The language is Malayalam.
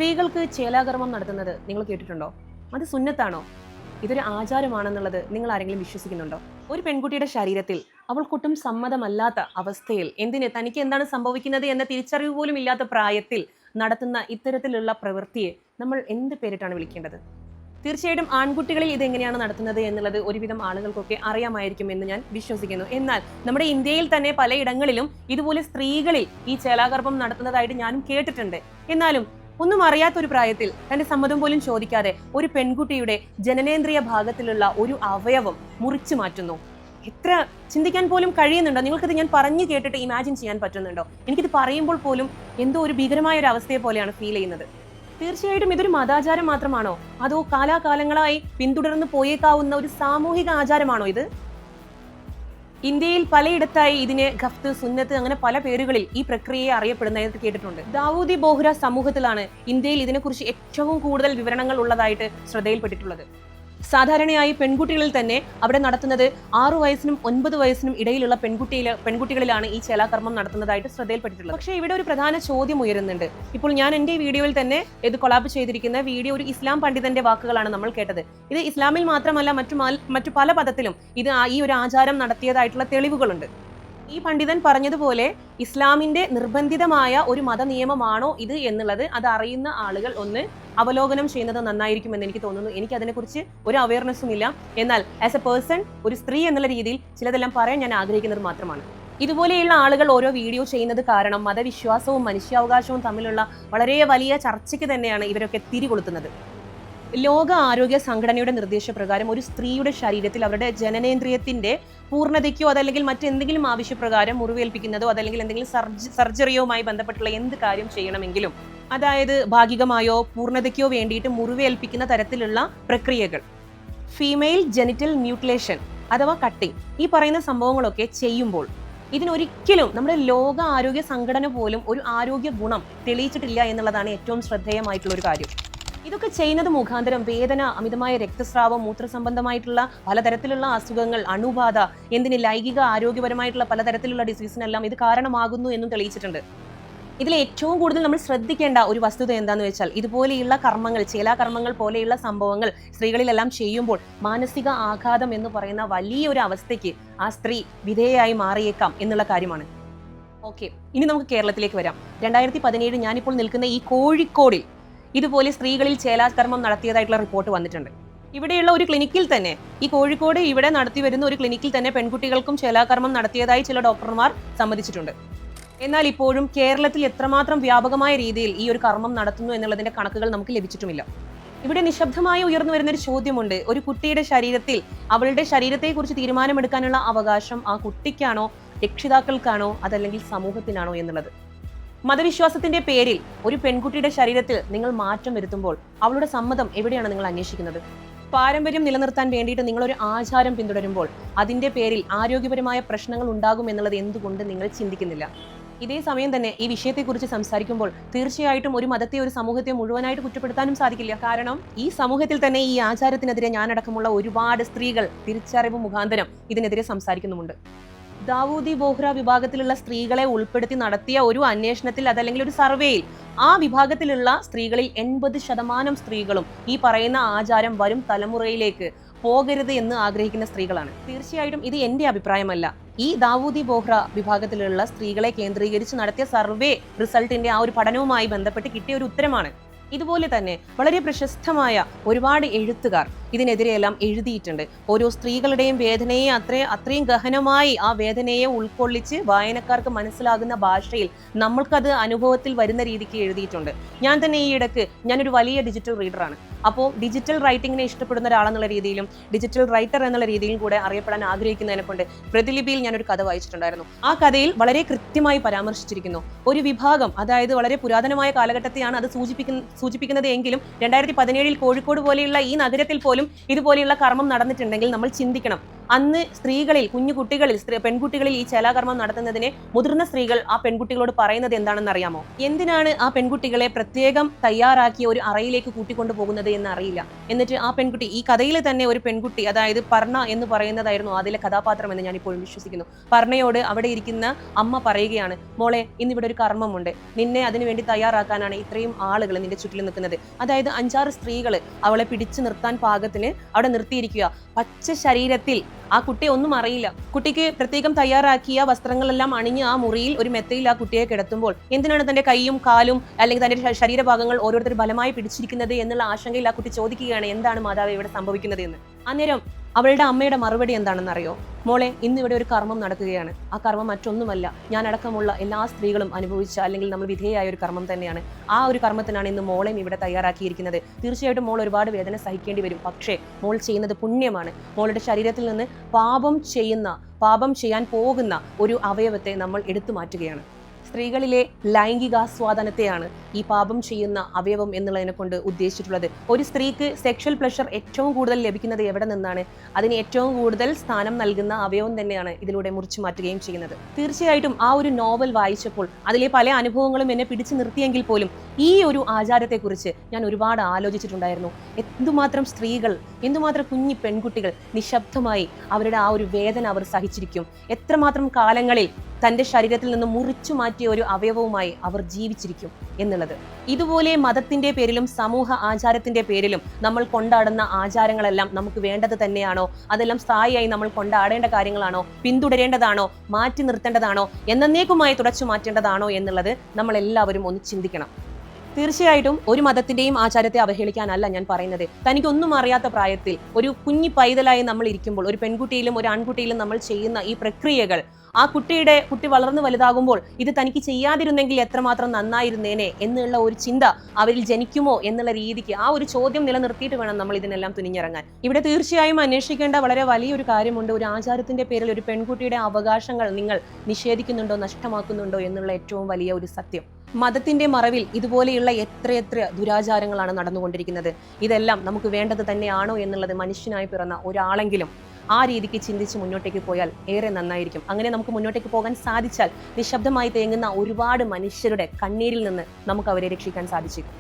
സ്ത്രീകൾക്ക് ചേലാകർമ്മം നടത്തുന്നത് നിങ്ങൾ കേട്ടിട്ടുണ്ടോ? അത് സുന്നത്താണോ? ഇതൊരു ആചാരമാണെന്നുള്ളത് നിങ്ങൾ ആരെങ്കിലും വിശ്വസിക്കുന്നുണ്ടോ? ഒരു പെൺകുട്ടിയുടെ ശരീരത്തിൽ അവൾക്കൊട്ടും സമ്മതമല്ലാത്ത അവസ്ഥയിൽ തനിക്ക് എന്താണ് സംഭവിക്കുന്നത് എന്ന തിരിച്ചറിവ് പോലും ഇല്ലാത്ത പ്രായത്തിൽ നടത്തുന്ന ഇത്തരത്തിലുള്ള പ്രവൃത്തിയെ നമ്മൾ എന്ത് പേരിട്ടാണ് വിളിക്കേണ്ടത്? തീർച്ചയായിട്ടും ആൺകുട്ടികളിൽ ഇതെങ്ങനെയാണ് നടത്തുന്നത് എന്നുള്ളത് ഒരുവിധം ആളുകൾക്കൊക്കെ അറിയാമായിരിക്കും എന്ന് ഞാൻ വിശ്വസിക്കുന്നു. എന്നാൽ നമ്മുടെ ഇന്ത്യയിൽ തന്നെ പലയിടങ്ങളിലും ഇതുപോലെ സ്ത്രീകളിൽ ഈ ചേലാകർമ്മം നടത്തുന്നതായിട്ട് ഞാനും കേട്ടിട്ടുണ്ട്. എന്നാലും ഒന്നും അറിയാത്തൊരു പ്രായത്തിൽ തന്റെ സമ്മതം പോലും ചോദിക്കാതെ ഒരു പെൺകുട്ടിയുടെ ജനനേന്ദ്രിയ ഭാഗത്തിലുള്ള ഒരു അവയവം മുറിച്ചു മാറ്റുന്നു. എത്ര ചിന്തിക്കാൻ പോലും കഴിയുന്നുണ്ടോ? നിങ്ങൾക്കിത് ഞാൻ പറഞ്ഞു കേട്ടിട്ട് ഇമാജിൻ ചെയ്യാൻ പറ്റുന്നുണ്ടോ? എനിക്കിത് പറയുമ്പോൾ പോലും എന്തോ ഒരു ഭീകരമായ ഒരു അവസ്ഥയെ പോലെയാണ് ഫീൽ ചെയ്യുന്നത്. തീർച്ചയായിട്ടും ഇതൊരു മതാചാരം മാത്രമാണോ, അതോ കാലാകാലങ്ങളായി പിന്തുടർന്ന് പോയേക്കാവുന്ന ഒരു സാമൂഹിക ആചാരമാണോ ഇത്? ഇന്ത്യയിൽ പലയിടത്തായി ഇതിനെ ഗഫ്ത്, സുന്നത്ത് അങ്ങനെ പല പേരുകളിൽ ഈ പ്രക്രിയയെ അറിയപ്പെടുന്നതായിട്ട് കേട്ടിട്ടുണ്ട്. ദാവൂദി ബോഹ്ര സമൂഹത്തിലാണ് ഇന്ത്യയിൽ ഇതിനെക്കുറിച്ച് ഏറ്റവും കൂടുതൽ വിവരണങ്ങൾ ഉള്ളതായിട്ട് ശ്രദ്ധയിൽപ്പെട്ടിട്ടുള്ളത്. സാധാരണയായി പെൺകുട്ടികളിൽ തന്നെ അവിടെ നടത്തുന്നത് 6 വയസ്സിനും 9 വയസ്സിനും ഇടയിലുള്ള പെൺകുട്ടികളിലാണ് ഈ ചേലാകർമ്മം നടത്തുന്നതായിട്ട് ശ്രദ്ധയിൽപ്പെട്ടിട്ടുള്ളത്. പക്ഷേ ഇവിടെ ഒരു പ്രധാന ചോദ്യം ഉയരുന്നുണ്ട്. ഇപ്പോൾ ഞാൻ എൻ്റെ വീഡിയോയിൽ തന്നെ ഇത് കൊളാബ് ചെയ്തിരിക്കുന്ന വീഡിയോ ഒരു ഇസ്ലാം പണ്ഡിതന്റെ വാക്കുകളാണ് നമ്മൾ കേട്ടത്. ഇത് ഇസ്ലാമിൽ മാത്രമല്ല മറ്റു പല പദത്തിലും ഈ ഒരു ആചാരം നടത്തിയതായിട്ടുള്ള തെളിവുകളുണ്ട്. ഈ പണ്ഡിതൻ പറഞ്ഞതുപോലെ ഇസ്ലാമിന്റെ നിർബന്ധിതമായ ഒരു മതനിയമമാണോ ഇത് എന്നുള്ളത് അത് അറിയുന്ന ആളുകൾ ഒന്ന് അവലോകനം ചെയ്യുന്നത് നന്നായിരിക്കുമെന്ന് എനിക്ക് തോന്നുന്നു. എനിക്ക് അതിനെക്കുറിച്ച് ഒരു അവയർനെസ്സും ഇല്ല. എന്നാൽ ആസ് എ പേഴ്സൺ, ഒരു സ്ത്രീ എന്നുള്ള രീതിയിൽ ചിലതെല്ലാം പറയാൻ ഞാൻ ആഗ്രഹിക്കുന്നത് മാത്രമാണ്. ഇതുപോലെയുള്ള ആളുകൾ ഓരോ വീഡിയോ ചെയ്യുന്നത് കാരണം മതവിശ്വാസവും മനുഷ്യാവകാശവും തമ്മിലുള്ള വളരെ വലിയ ചർച്ചയ്ക്ക് തന്നെയാണ് ഇവരൊക്കെ തിരികൊളുത്തുന്നത്. ലോക ആരോഗ്യ സംഘടനയുടെ നിർദ്ദേശപ്രകാരം ഒരു സ്ത്രീയുടെ ശരീരത്തിൽ അവരുടെ ജനനേന്ദ്രിയത്തിന്റെ പൂർണ്ണതയ്ക്കോ അതല്ലെങ്കിൽ മറ്റെന്തെങ്കിലും ആവശ്യപ്രകാരം മുറിവേൽപ്പിക്കുന്നതോ അതല്ലെങ്കിൽ എന്തെങ്കിലും സർജറിയോമായി ബന്ധപ്പെട്ടുള്ള എന്ത് കാര്യം ചെയ്യണമെങ്കിലും, അതായത് ഭാഗികമായോ പൂർണ്ണതയ്ക്കോ വേണ്ടിയിട്ട് മുറിവേൽപ്പിക്കുന്ന തരത്തിലുള്ള പ്രക്രിയകൾ, ഫീമെയിൽ ജെനിറ്റൽ മ്യൂട്ടിലേഷൻ അഥവാ കട്ടിംഗ്, ഈ പറയുന്ന സംഭവങ്ങളൊക്കെ ചെയ്യുമ്പോൾ ഇതിനൊരിക്കലും നമ്മുടെ ലോക ആരോഗ്യ സംഘടന പോലും ഒരു ആരോഗ്യ ഗുണം തെളിയിച്ചിട്ടില്ല എന്നുള്ളതാണ് ഏറ്റവും ശ്രദ്ധേയമായിട്ടുള്ള ഒരു കാര്യം. ഇതൊക്കെ ചെയ്യുന്നത് മുഖാന്തരം വേദന, അമിതമായ രക്തസ്രാവം, മൂത്രസംബന്ധമായിട്ടുള്ള പലതരത്തിലുള്ള അസുഖങ്ങൾ, അണുബാധ, ലൈംഗിക ആരോഗ്യപരമായിട്ടുള്ള പലതരത്തിലുള്ള ഡിസീസിനെല്ലാം ഇത് കാരണമാകുന്നു എന്നും തെളിയിച്ചിട്ടുണ്ട്. ഇതിൽ ഏറ്റവും കൂടുതൽ നമ്മൾ ശ്രദ്ധിക്കേണ്ട ഒരു വസ്തുത എന്താണെന്ന് വെച്ചാൽ, ഇതുപോലെയുള്ള കർമ്മങ്ങൾ, ചേലാകർമ്മങ്ങൾ പോലെയുള്ള സംഭവങ്ങൾ സ്ത്രീകളിലെല്ലാം ചെയ്യുമ്പോൾ മാനസിക ആഘാതം എന്ന് പറയുന്ന വലിയൊരു അവസ്ഥയ്ക്ക് ആ സ്ത്രീ വിധേയയായി മാറിയേക്കാം എന്നുള്ള കാര്യമാണ്. ഓക്കെ, ഇനി നമുക്ക് കേരളത്തിലേക്ക് വരാം. 2017 ഞാനിപ്പോൾ നിൽക്കുന്ന ഈ കോഴിക്കോടിൽ ഇതുപോലെ സ്ത്രീകളിൽ ചേലാകർമ്മം നടത്തിയതായിട്ടുള്ള റിപ്പോർട്ട് വന്നിട്ടുണ്ട്. ഇവിടെയുള്ള ഒരു ക്ലിനിക്കിൽ തന്നെ, ഈ കോഴിക്കോട് ഇവിടെ നടത്തി വരുന്ന ഒരു ക്ലിനിക്കിൽ തന്നെ പെൺകുട്ടികൾക്കും ചേലാകർമ്മം നടത്തിയതായി ചില ഡോക്ടർമാർ സമ്മതിച്ചിട്ടുണ്ട്. എന്നാൽ ഇപ്പോഴും കേരളത്തിൽ എത്രമാത്രം വ്യാപകമായ രീതിയിൽ ഈ ഒരു കർമ്മം നടത്തുന്നു എന്നുള്ളതിന്റെ കണക്കുകൾ നമുക്ക് ലഭിച്ചിട്ടുമില്ല. ഇവിടെ നിശബ്ദമായി ഉയർന്നു വരുന്ന ഒരു ചോദ്യമുണ്ട്. ഒരു കുട്ടിയുടെ ശരീരത്തിൽ അവളുടെ ശരീരത്തെക്കുറിച്ച് തീരുമാനമെടുക്കാനുള്ള അവകാശം ആ കുട്ടിക്കാണോ, രക്ഷിതാക്കൾക്കാണോ, അതല്ലെങ്കിൽ സമൂഹത്തിനാണോ എന്നുള്ളത്. മതവിശ്വാസത്തിന്റെ പേരിൽ ഒരു പെൺകുട്ടിയുടെ ശരീരത്തിൽ നിങ്ങൾ മാറ്റം വരുത്തുമ്പോൾ അവളുടെ സമ്മതം എവിടെയാണ് നിങ്ങൾ അന്വേഷിക്കുന്നത്? പാരമ്പര്യം നിലനിർത്താൻ വേണ്ടിയിട്ട് നിങ്ങളൊരു ആചാരം പിന്തുടരുമ്പോൾ അതിന്റെ പേരിൽ ആരോഗ്യപരമായ പ്രശ്നങ്ങൾ ഉണ്ടാകും എന്നുള്ളത് എന്തുകൊണ്ട് നിങ്ങൾ ചിന്തിക്കുന്നില്ല? ഇതേ സമയം തന്നെ ഈ വിഷയത്തെക്കുറിച്ച് സംസാരിക്കുമ്പോൾ തീർച്ചയായിട്ടും ഒരു മതത്തെ, ഒരു സമൂഹത്തെ മുഴുവനായിട്ട് കുറ്റപ്പെടുത്താനും സാധിക്കില്ല. കാരണം ഈ സമൂഹത്തിൽ തന്നെ ഈ ആചാരത്തിനെതിരെ ഞാനടക്കമുള്ള ഒരുപാട് സ്ത്രീകൾ തിരിച്ചറിവ് മുഖാന്തരം ഇതിനെതിരെ സംസാരിക്കുന്നുമുണ്ട്. ദാവൂദി ബോഹ്ര വിഭാഗത്തിലുള്ള സ്ത്രീകളെ ഉൾപ്പെടുത്തി നടത്തിയ ഒരു അന്വേഷണത്തിൽ, അതല്ലെങ്കിൽ ഒരു സർവേയിൽ, ആ വിഭാഗത്തിലുള്ള സ്ത്രീകളിൽ 80% സ്ത്രീകളും ഈ പറയുന്ന ആചാരം വരും തലമുറയിലേക്ക് പോകരുത് എന്ന് ആഗ്രഹിക്കുന്ന സ്ത്രീകളാണ്. തീർച്ചയായിട്ടും ഇത് എന്റെ അഭിപ്രായമല്ല. ഈ ദാവൂദി ബോഹ്ര വിഭാഗത്തിലുള്ള സ്ത്രീകളെ കേന്ദ്രീകരിച്ച് നടത്തിയ സർവേ റിസൾട്ടിന്റെ ആ ഒരു പഠനവുമായി ബന്ധപ്പെട്ട് കിട്ടിയ ഒരു ഉത്തരമാണ്. ഇതുപോലെ തന്നെ വളരെ പ്രശസ്തമായ ഒരുപാട് എഴുത്തുകാർ ഇതിനെതിരെയെല്ലാം എഴുതിയിട്ടുണ്ട്. ഓരോ സ്ത്രീകളുടെയും വേദനയെ അത്രയും ഗഹനമായി ആ വേദനയെ ഉൾക്കൊള്ളിച്ച് വായനക്കാർക്ക് മനസ്സിലാകുന്ന ഭാഷയിൽ നമ്മൾക്കത് അനുഭവത്തിൽ വരുന്ന രീതിക്ക് എഴുതിയിട്ടുണ്ട്. ഞാൻ തന്നെ ഈ ഇടയ്ക്ക്, ഞാനൊരു വലിയ ഡിജിറ്റൽ റീഡറാണ്. അപ്പോൾ ഡിജിറ്റൽ റൈറ്റിങ്ങിനെ ഇഷ്ടപ്പെടുന്ന ഒരാളെന്നുള്ള രീതിയിലും ഡിജിറ്റൽ റൈറ്റർ എന്നുള്ള രീതിയിലും കൂടെ അറിയപ്പെടാൻ ആഗ്രഹിക്കുന്നതിനെ കൊണ്ട് പ്രതിലിപിയിൽ ഞാനൊരു കഥ വായിച്ചിട്ടുണ്ടായിരുന്നു. ആ കഥയിൽ വളരെ കൃത്യമായി പരാമർശിച്ചിരിക്കുന്നു. ഒരു വിഭാഗം, അതായത് വളരെ പുരാതനമായ കാലഘട്ടത്തെയാണ് അത് സൂചിപ്പിക്കുന്നത് എങ്കിലും 2017 കോഴിക്കോട് പോലെയുള്ള ഈ നഗരത്തിൽ പോലും ഇതുപോലെയുള്ള കർമ്മം നടന്നിട്ടുണ്ടെങ്കിൽ നമ്മൾ ചിന്തിക്കണം. അന്ന് സ്ത്രീകളിൽ, കുഞ്ഞു കുട്ടികളിൽ, പെൺകുട്ടികളിൽ ഈ ചേലാകർമ്മം നടത്തുന്നതിനെ മുതിർന്ന സ്ത്രീകൾ ആ പെൺകുട്ടികളോട് പറയുന്നത് എന്താണെന്ന് അറിയാമോ? എന്തിനാണ് ആ പെൺകുട്ടികളെ പ്രത്യേകം തയ്യാറാക്കിയ ഒരു അറയിലേക്ക് കൂട്ടിക്കൊണ്ടു പോകുന്നത് എന്ന് അറിയില്ല. എന്നിട്ട് ആ പെൺകുട്ടി, ഈ കഥയിൽ തന്നെ ഒരു പെൺകുട്ടി, അതായത് പർണ എന്ന് പറയുന്നതായിരുന്നു അതിലെ കഥാപാത്രം എന്ന് ഞാൻ ഇപ്പോഴും വിശ്വസിക്കുന്നു. പർണയോട് അവിടെ ഇരിക്കുന്ന അമ്മ പറയുകയാണ്, മോളെ ഇന്നിവിടെ ഒരു കർമ്മമുണ്ട്, നിന്നെ അതിനുവേണ്ടി തയ്യാറാക്കാനാണ് ഇത്രയും ആളുകൾ നിന്റെ ചുറ്റിൽ നിൽക്കുന്നത്. അതായത് 5-6 സ്ത്രീകൾ അവളെ പിടിച്ചു നിർത്താൻ പാകത്തിന് അവിടെ നിർത്തിയിരിക്കുക. പച്ച ശരീരത്തിൽ, ആ കുട്ടിയെ ഒന്നും അറിയില്ല. കുട്ടിക്ക് പ്രത്യേകം തയ്യാറാക്കിയ വസ്ത്രങ്ങളെല്ലാം അണിഞ്ഞ് ആ മുറിയിൽ ഒരു മെത്തയിൽ ആ കുട്ടിയെ കിടത്തുമ്പോൾ എന്തിനാണ് തന്റെ കൈയും കാലും അല്ലെങ്കിൽ തന്റെ ശരീരഭാഗങ്ങൾ ഓരോരുത്തർ ബലമായി പിടിച്ചിരിക്കുന്നത് എന്നുള്ള ആശങ്കയിൽ ആ കുട്ടി ചോദിക്കുകയാണ്, എന്താണ് മാതാവേ ഇവിടെ സംഭവിക്കുന്നത് എന്ന്. അന്നേരം അവളുടെ അമ്മയുടെ മറുപടി എന്താണെന്ന് അറിയോ? മോളെ ഇന്ന് ഇവിടെ ഒരു കർമ്മം നടക്കുകയാണ്. ആ കർമ്മം മറ്റൊന്നുമല്ല, ഞാൻ അടക്കമുള്ള എല്ലാ സ്ത്രീകളും അനുഭവിച്ച അല്ലെങ്കിൽ നമ്മൾ വിധേയായ ഒരു കർമ്മം തന്നെയാണ്. ആ ഒരു കർമ്മത്തിനാണ് ഇന്ന് മോളെയും ഇവിടെ തയ്യാറാക്കിയിരിക്കുന്നത്. തീർച്ചയായിട്ടും മോൾ ഒരുപാട് വേദന സഹിക്കേണ്ടി വരും. പക്ഷേ മോൾ ചെയ്യുന്നത് പുണ്യമാണ്. മോളുടെ ശരീരത്തിൽ നിന്ന് പാപം ചെയ്യാൻ പോകുന്ന ഒരു അവയവത്തെ നമ്മൾ എടുത്തു മാറ്റുകയാണ്. സ്ത്രീകളിലെ ലൈംഗികാസ്വാദനത്തെയാണ് ഈ പാപം ചെയ്യുന്ന അവയവം എന്നുള്ളതിനെ കൊണ്ട് ഉദ്ദേശിച്ചിട്ടുള്ളത്. ഒരു സ്ത്രീക്ക് സെക്ഷൽ പ്ലഷർ ഏറ്റവും കൂടുതൽ ലഭിക്കുന്നത് എവിടെ നിന്നാണ്? അതിന് ഏറ്റവും കൂടുതൽ സ്ഥാനം നൽകുന്ന അവയവം തന്നെയാണ് ഇതിലൂടെ മുറിച്ചു മാറ്റുകയും ചെയ്യുന്നത്. തീർച്ചയായിട്ടും ആ ഒരു നോവൽ വായിച്ചപ്പോൾ അതിലെ പല അനുഭവങ്ങളും എന്നെ പിടിച്ചു നിർത്തിയെങ്കിൽ പോലും ഈ ഒരു ആചാരത്തെക്കുറിച്ച് ഞാൻ ഒരുപാട് ആലോചിച്ചിട്ടുണ്ടായിരുന്നു. എന്തുമാത്രം സ്ത്രീകൾ, എന്തുമാത്രം കുഞ്ഞി പെൺകുട്ടികൾ നിശബ്ദമായി അവരുടെ ആ ഒരു വേദന അവർ സഹിച്ചിരിക്കും. എത്രമാത്രം കാലങ്ങളിൽ തന്റെ ശരീരത്തിൽ നിന്ന് മുറിച്ചു മാറ്റിയ ഒരു അവയവവുമായി അവർ ജീവിച്ചിരിക്കും എന്നുള്ളത്. ഇതുപോലെ മതത്തിന്റെ പേരിലും സമൂഹ ആചാരത്തിന്റെ പേരിലും നമ്മൾ കൊണ്ടാടുന്ന ആചാരങ്ങളെല്ലാം നമുക്ക് വേണ്ടത് തന്നെയാണോ? അതെല്ലാം സ്ഥായിയായി നമ്മൾ കൊണ്ടാടേണ്ട കാര്യങ്ങളാണോ? പിന്തുടരേണ്ടതാണോ? മാറ്റി നിർത്തേണ്ടതാണോ? എന്നേക്കുമായി തുടച്ചു മാറ്റേണ്ടതാണോ എന്നുള്ളത് നമ്മൾ എല്ലാവരും ഒന്ന് ചിന്തിക്കണം. തീർച്ചയായിട്ടും ഒരു മതത്തിന്റെയും ആചാരത്തെ അവഹേളിക്കാനല്ല ഞാൻ പറയുന്നത്. തനിക്കൊന്നും അറിയാത്ത പ്രായത്തിൽ ഒരു കുഞ്ഞി പൈതലായി നമ്മൾ ഇരിക്കുമ്പോൾ, ഒരു പെൺകുട്ടിയിലും ഒരു ആൺകുട്ടിയിലും നമ്മൾ ചെയ്യുന്ന ഈ പ്രക്രിയകൾ, ആ കുട്ടി വളർന്നു വലുതാകുമ്പോൾ ഇത് തനിക്ക് ചെയ്യാതിരുന്നെങ്കിൽ എത്രമാത്രം നന്നായിരുന്നേനെ എന്നുള്ള ഒരു ചിന്ത അവരിൽ ജനിക്കുമോ എന്നുള്ള രീതിക്ക് ആ ഒരു ചോദ്യം നിലനിർത്തിയിട്ട് വേണം നമ്മൾ ഇതിനെല്ലാം തുനിഞ്ഞിറങ്ങാൻ. ഇവിടെ തീർച്ചയായും അന്വേഷിക്കേണ്ട വളരെ വലിയൊരു കാര്യമുണ്ട്. ഒരു ആചാരത്തിന്റെ പേരിൽ ഒരു പെൺകുട്ടിയുടെ അവകാശങ്ങൾ നിങ്ങൾ നിഷേധിക്കുന്നുണ്ടോ, നഷ്ടമാക്കുന്നുണ്ടോ എന്നുള്ള ഏറ്റവും വലിയ ഒരു സത്യം. മതത്തിന്റെ മറവിൽ ഇതുപോലെയുള്ള എത്രയെത്ര ദുരാചാരങ്ങളാണ് നടന്നുകൊണ്ടിരിക്കുന്നത്. ഇതെല്ലാം നമുക്ക് വേണ്ടത് തന്നെയാണോ എന്നുള്ളത് മനുഷ്യനായി പിറന്ന ഒരാളെങ്കിലും ആ രീതിക്ക് ചിന്തിച്ച് മുന്നോട്ടേക്ക് പോയാൽ ഏറെ നന്നായിരിക്കും. അങ്ങനെ നമുക്ക് മുന്നോട്ടേക്ക് പോകാൻ സാധിച്ചാൽ നിശബ്ദമായി തേങ്ങുന്ന ഒരുപാട് മനുഷ്യരുടെ കണ്ണീരിൽ നിന്ന് നമുക്ക് അവരെ രക്ഷിക്കാൻ സാധിച്ചേക്കും.